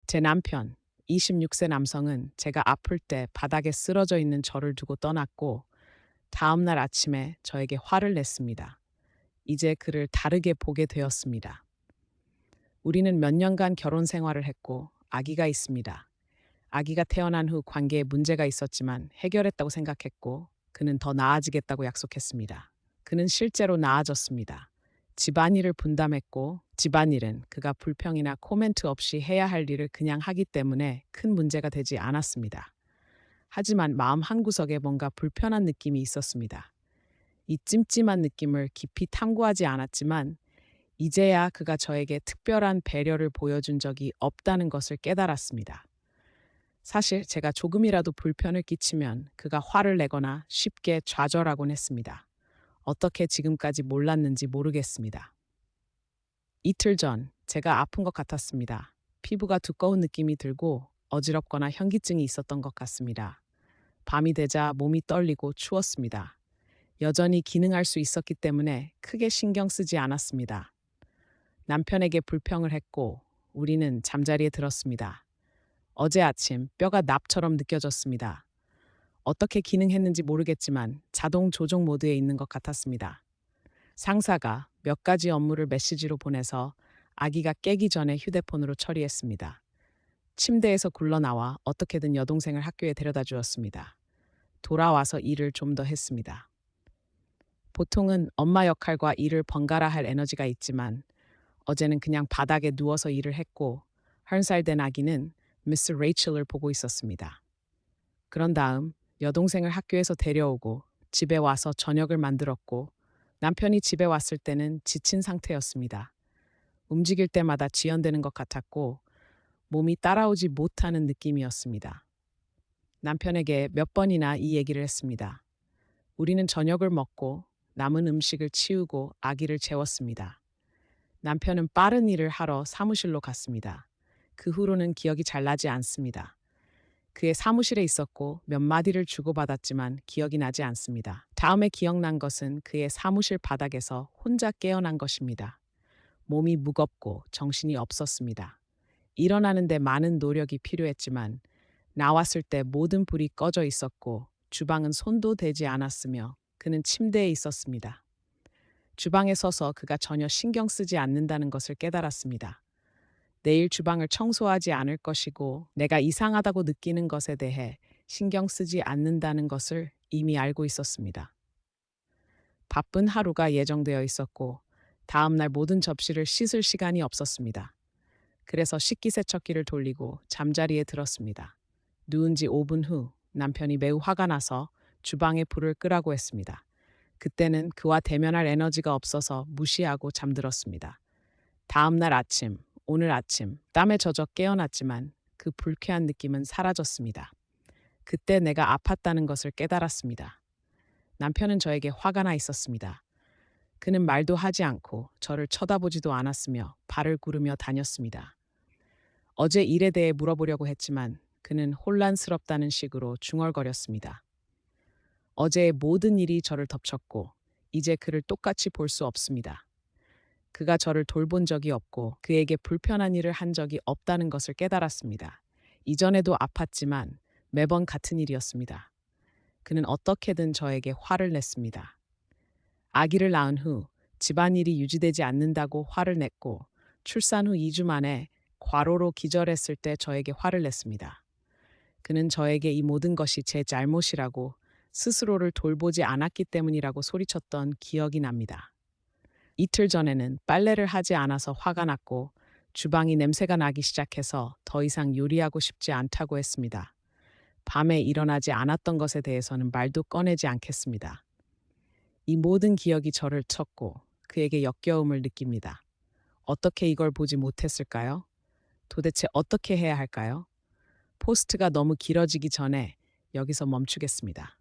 제 남편, 26세 남성은 제가 아플 때 바닥에 쓰러져 있는 저를 두고 떠났고, 다음 날 아침에 저에게 화를 냈습니다. 이제 그를 다르게 보게 되었습니다. 우리는 몇 년간 결혼 생활을 했고, 아기가 있습니다. 아기가 태어난 후 관계에 문제가 있었지만 해결했다고 생각했고, 그는 더 나아지겠다고 약속했습니다. 그는 실제로 나아졌습니다. 집안일을 분담했고, 집안일은 그가 불평이나 코멘트 없이 해야 할 일을 그냥 하기 때문에 큰 문제가 되지 않았습니다. 하지만 마음 한구석에 뭔가 불편한 느낌이 있었습니다. 이 찜찜한 느낌을 깊이 탐구하지 않았지만, 이제야 그가 저에게 특별한 배려를 보여준 적이 없다는 것을 깨달았습니다. 사실 제가 조금이라도 불편을 끼치면 그가 화를 내거나 쉽게 좌절하곤 했습니다. 어떻게 지금까지 몰랐는지 모르겠습니다. 이틀 전 제가 아픈 것 같았습니다. 피부가 두꺼운 느낌이 들고 어지럽거나 현기증이 있었던 것 같습니다. 밤이 되자 몸이 떨리고 추웠습니다. 여전히 기능할 수 있었기 때문에 크게 신경 쓰지 않았습니다. 남편에게 불평을 했고 우리는 잠자리에 들었습니다. 어제 아침 뼈가 납처럼 느껴졌습니다. 어떻게 기능했는지 모르겠지만 자동 조종 모드에 있는 것 같았습니다. 상사가 몇 가지 업무를 메시지로 보내서 아기가 깨기 전에 휴대폰으로 처리했습니다. 침대에서 굴러나와 어떻게든 여동생을 학교에 데려다 주었습니다. 돌아와서 일을 좀 더 했습니다. 보통은 엄마 역할과 일을 번갈아 할 에너지가 있지만 어제는 그냥 바닥에 누워서 일을 했고 1살 된 아기는 미스 레이첼을 보고 있었습니다. 그런 다음 여동생을 학교에서 데려오고 집에 와서 저녁을 만들었고 남편이 집에 왔을 때는 지친 상태였습니다. 움직일 때마다 지연되는 것 같았고 몸이 따라오지 못하는 느낌이었습니다. 남편에게 몇 번이나 이 얘기를 했습니다. 우리는 저녁을 먹고 남은 음식을 치우고 아기를 재웠습니다. 남편은 빠른 일을 하러 사무실로 갔습니다. 그 후로는 기억이 잘 나지 않습니다. 그의 사무실에 있었고 몇 마디를 주고받았지만 기억이 나지 않습니다. 다음에 기억난 것은 그의 사무실 바닥에서 혼자 깨어난 것입니다. 몸이 무겁고 정신이 없었습니다. 일어나는데 많은 노력이 필요했지만 나왔을 때 모든 불이 꺼져 있었고 주방은 손도 대지 않았으며 그는 침대에 있었습니다. 주방에 서서 그가 전혀 신경 쓰지 않는다는 것을 깨달았습니다. 내일 주방을 청소하지 않을 것이고 내가 이상하다고 느끼는 것에 대해 신경 쓰지 않는다는 것을 이미 알고 있었습니다. 바쁜 하루가 예정되어 있었고 다음 날 모든 접시를 씻을 시간이 없었습니다. 그래서 식기세척기를 돌리고 잠자리에 들었습니다. 누운 지 5분 후 남편이 매우 화가 나서 주방에 불을 끄라고 했습니다. 그때는 그와 대면할 에너지가 없어서 무시하고 잠들었습니다. 다음 날 아침, 오늘 아침 땀에 젖어 깨어났지만 그 불쾌한 느낌은 사라졌습니다. 그때 내가 아팠다는 것을 깨달았습니다. 남편은 저에게 화가 나 있었습니다. 그는 말도 하지 않고 저를 쳐다보지도 않았으며 발을 구르며 다녔습니다. 어제 일에 대해 물어보려고 했지만 그는 혼란스럽다는 식으로 중얼거렸습니다. 어제의 모든 일이 저를 덮쳤고 이제 그를 똑같이 볼 수 없습니다. 그가 저를 돌본 적이 없고 그에게 불편한 일을 한 적이 없다는 것을 깨달았습니다. 이전에도 아팠지만 매번 같은 일이었습니다. 그는 어떻게든 저에게 화를 냈습니다. 아기를 낳은 후 집안일이 유지되지 않는다고 화를 냈고 출산 후 2주 만에 과로로 기절했을 때 저에게 화를 냈습니다. 그는 저에게 이 모든 것이 제 잘못이라고 스스로를 돌보지 않았기 때문이라고 소리쳤던 기억이 납니다. 이틀 전에는 빨래를 하지 않아서 화가 났고 주방이 냄새가 나기 시작해서 더 이상 요리하고 싶지 않다고 했습니다. 밤에 일어나지 않았던 것에 대해서는 말도 꺼내지 않겠습니다. 이 모든 기억이 저를 쳤고 그에게 역겨움을 느낍니다. 어떻게 이걸 보지 못했을까요? 도대체 어떻게 해야 할까요? 포스트가 너무 길어지기 전에 여기서 멈추겠습니다.